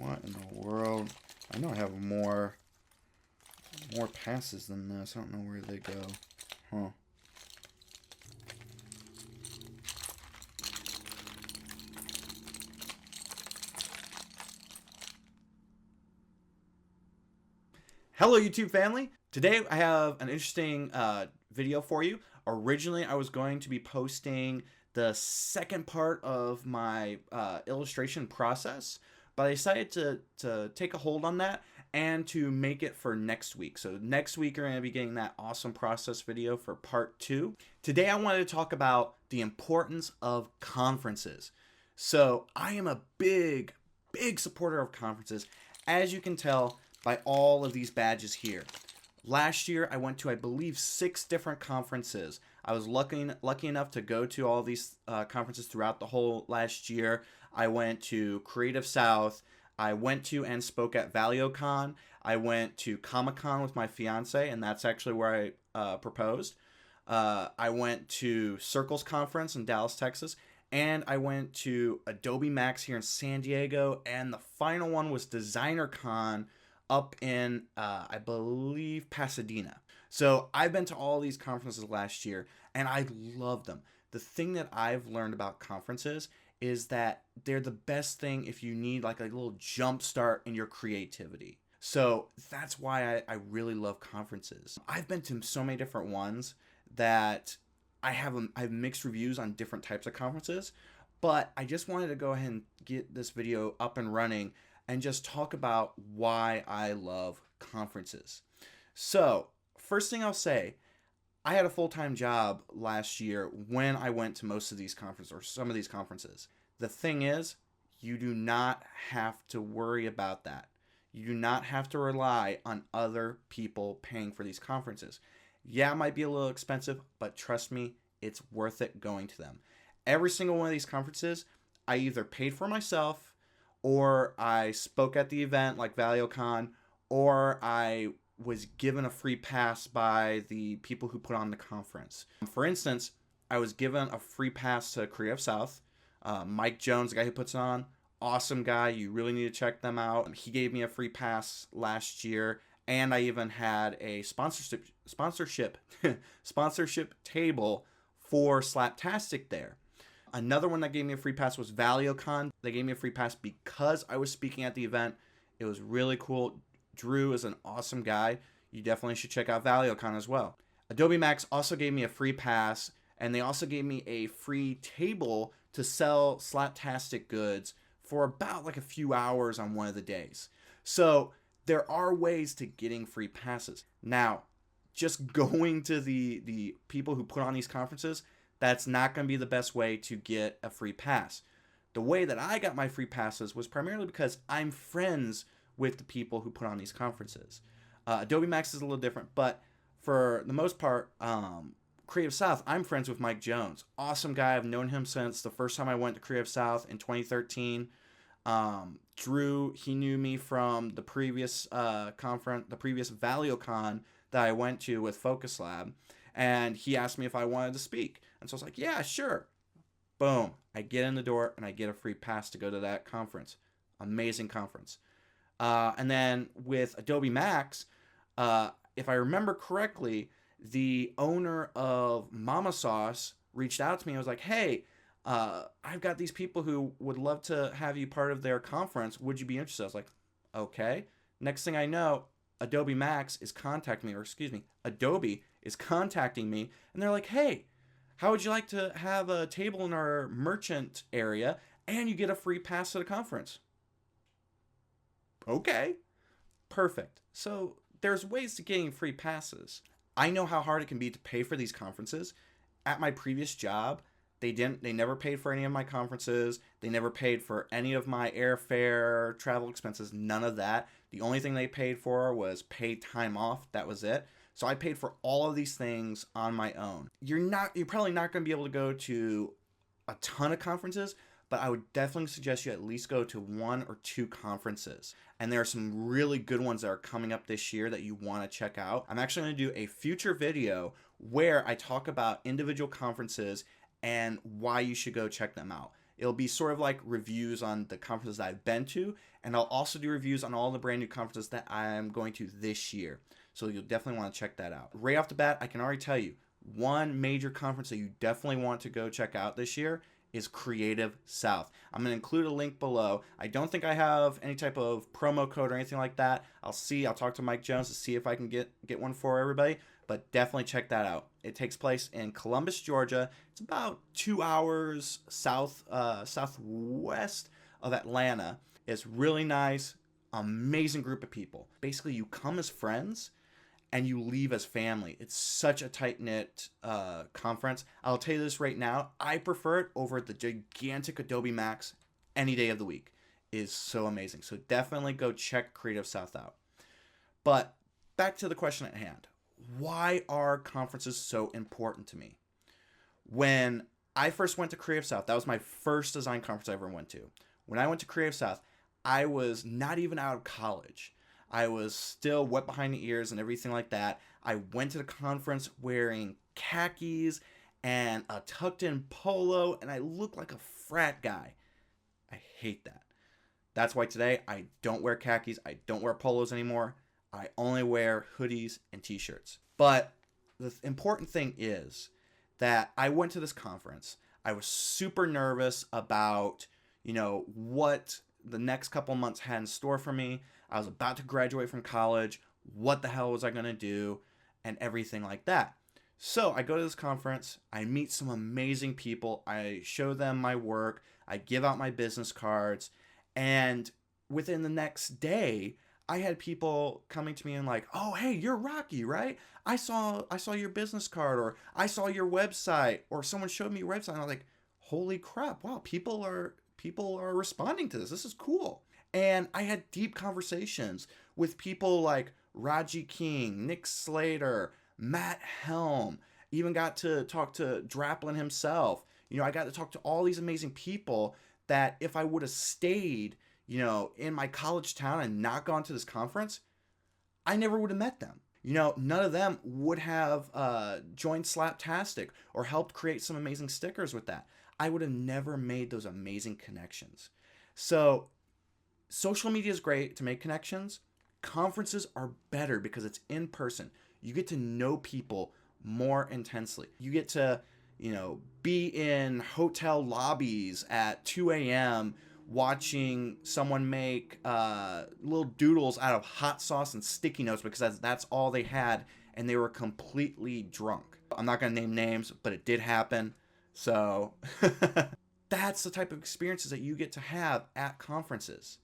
What in the world? I know I have more passes than this. I don't know where they go. Huh. Hello YouTube family! Today I have an interesting video for you. Originally I was going to be posting the second part of my illustration process, but I decided to take a hold on that and to make it for next week. So next week you're going to be getting that awesome process video for part 2. Today I wanted to talk about the importance of conferences. So I am a big supporter of conferences, as you can tell by all of these badges here. Last year I went to, I believe, 6 different conferences. I was lucky enough to go to all these conferences throughout the whole last year. I went to Creative South. I went to and spoke at Valio Con. I went to Comic-Con with my fiance, and that's actually where I proposed. I went to Circles Conference in Dallas, Texas, and I went to Adobe Max here in San Diego, and the final one was Designer Con up in, I believe, Pasadena. So I've been to all these conferences last year, and I love them. The thing that I've learned about conferences is that they're the best thing if you need like a little jump start in your creativity. So that's why I really love conferences. I've been to so many different ones that I have mixed reviews on different types of conferences, but I just wanted to go ahead and get this video up and running and just talk about why I love conferences. So first thing I'll say, I had a full-time job last year when I went to most of these conferences, or some of these conferences. The thing is, you do not have to worry about that. You do not have to rely on other people paying for these conferences. Yeah, it might be a little expensive, but trust me, it's worth it going to them. Every single one of these conferences, I either paid for myself, or I spoke at the event like Valio Con, or I was given a free pass by the people who put on the conference. For instance, I was given a free pass to Creative South. Mike Jones, the guy who puts it on, awesome guy. You really need to check them out. He gave me a free pass last year, and I even had a sponsorship table for Slaptastick there. Another one that gave me a free pass was Valio Con. They gave me a free pass because I was speaking at the event. It was really cool. Drew is an awesome guy. You definitely should check out Valio Con as well. Adobe Max also gave me a free pass, and they also gave me a free table to sell Slaptastic goods for about like a few hours on one of the days. So there are ways to getting free passes. Now, just going to the people who put on these conferences, that's not going to be the best way to get a free pass. The way that I got my free passes was primarily because I'm friends with the people who put on these conferences. Adobe Max is a little different, but for the most part, Creative South, I'm friends with Mike Jones. Awesome guy. I've known him since the first time I went to Creative South in 2013. Drew, he knew me from the previous conference, the previous Valio Con that I went to with Focus Lab, and he asked me if I wanted to speak. And so I was like, yeah, sure. Boom. I get in the door and I get a free pass to go to that conference. Amazing conference. And then with Adobe Max, if I remember correctly, the owner of Mama Sauce reached out to me. I was like, hey, I've got these people who would love to have you part of their conference. Would you be interested? I was like, okay. Next thing I know, Adobe Max is contacting me, or excuse me, Adobe is contacting me, and they're like, hey, how would you like to have a table in our merchant area and you get a free pass to the conference? Okay, perfect. So there's ways to getting free passes. I know how hard it can be to pay for these conferences. At my previous job, they never paid for any of my conferences. They never paid for any of my airfare, travel expenses, none of that. The only thing they paid for was paid time off. That was it. So I paid for all of these things on my own. You're probably not going to be able to go to a ton of conferences, but I would definitely suggest you at least go to 1 or 2 conferences. And there are some really good ones that are coming up this year that you want to check out. I'm actually going to do a future video where I talk about individual conferences and why you should go check them out. It'll be sort of like reviews on the conferences that I've been to, and I'll also do reviews on all the brand new conferences that I'm going to this year. So you'll definitely want to check that out. Right off the bat, I can already tell you, one major conference that you definitely want to go check out this year is Creative South. I'm going to include a link below. I don't think I have any type of promo code or anything like that. I'll talk to Mike Jones to see if I can get one for everybody, but definitely check that out. It takes place in Columbus, Georgia. It's about 2 hours southwest of Atlanta. It's really nice, amazing group of people. Basically, you come as friends and you leave as family. It's such a tight-knit conference. I'll tell you this right now, I prefer it over the gigantic Adobe Max any day of the week. It is so amazing. So definitely go check Creative South out. But back to the question at hand. Why are conferences so important to me? When I first went to Creative South, that was my first design conference I ever went to. When I went to Creative South, I was not even out of college. I was still wet behind the ears and everything like that. I went to the conference wearing khakis and a tucked-in polo, and I looked like a frat guy. I hate that. That's why today I don't wear khakis. I don't wear polos anymore. I only wear hoodies and t-shirts. But the important thing is that I went to this conference. I was super nervous about, what the next couple months had in store for me. I was about to graduate from college. What the hell was I going to do? And everything like that. So I go to this conference. I meet some amazing people. I show them my work. I give out my business cards. And within the next day, I had people coming to me and like, oh, hey, you're Rocky, right? I saw your business card, or I saw your website, or someone showed me your website. And I was like, holy crap. Wow, people are responding to this. This is cool. And I had deep conversations with people like Raji King, Nick Slater, Matt Helm, even got to talk to Draplin himself. I got to talk to all these amazing people that if I would have stayed, in my college town and not gone to this conference, I never would have met them. None of them would have joined Slaptastick or helped create some amazing stickers with that. I would have never made those amazing connections. So social media is great to make connections. Conferences are better because it's in person. You get to know people more intensely. You get to, be in hotel lobbies at 2 a.m. watching someone make little doodles out of hot sauce and sticky notes because that's all they had, and they were completely drunk. I'm not going to name names, but it did happen. So that's the type of experiences that you get to have at conferences.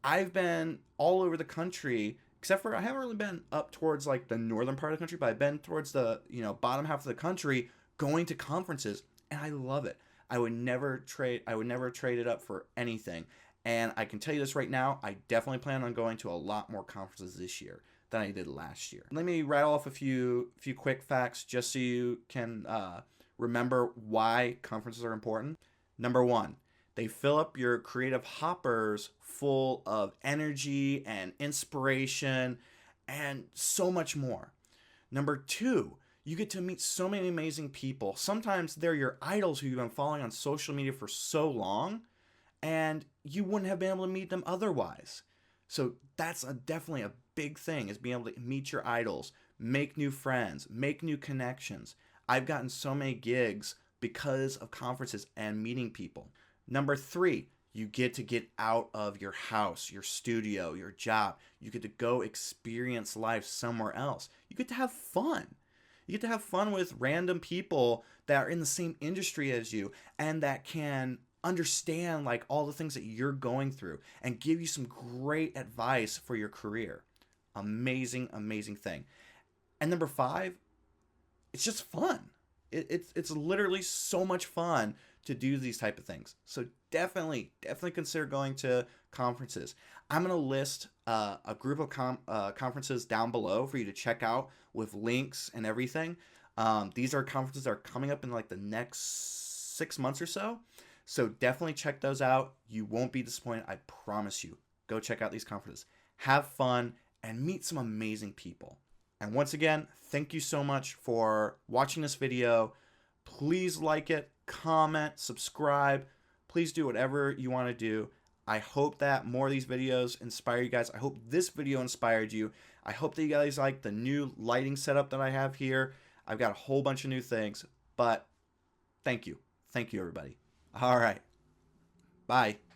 I've been all over the country, except for I haven't really been up towards like the northern part of the country, but I've been towards the, bottom half of the country going to conferences, and I love it. I would never trade it up for anything. And I can tell you this right now, I definitely plan on going to a lot more conferences this year than I did last year. Let me rattle off a few quick facts just so you can remember why conferences are important. Number one, they fill up your creative hoppers full of energy and inspiration and so much more. Number two, you get to meet so many amazing people. Sometimes they're your idols who you've been following on social media for so long, and you wouldn't have been able to meet them otherwise. So that's definitely a big thing, is being able to meet your idols, make new friends, make new connections. I've gotten so many gigs because of conferences and meeting people. Number three, you get to get out of your house, your studio, your job. You get to go experience life somewhere else. You get to have fun. You get to have fun with random people that are in the same industry as you and that can understand like all the things that you're going through and give you some great advice for your career. Amazing, amazing thing. And number five, it's just fun. It's literally so much fun to do these type of things. So definitely consider going to conferences. I'm going to list a group of conferences down below for you to check out with links and everything. These are conferences that are coming up in like the next 6 months or so. So definitely check those out. You won't be disappointed. I promise you. Go check out these conferences. Have fun and meet some amazing people. And once again, thank you so much for watching this video. Please like it, comment, subscribe. Please do whatever you want to do. I hope that more of these videos inspire you guys. I hope this video inspired you. I hope that you guys like the new lighting setup that I have here. I've got a whole bunch of new things, but thank you. Thank you, everybody. All right. Bye.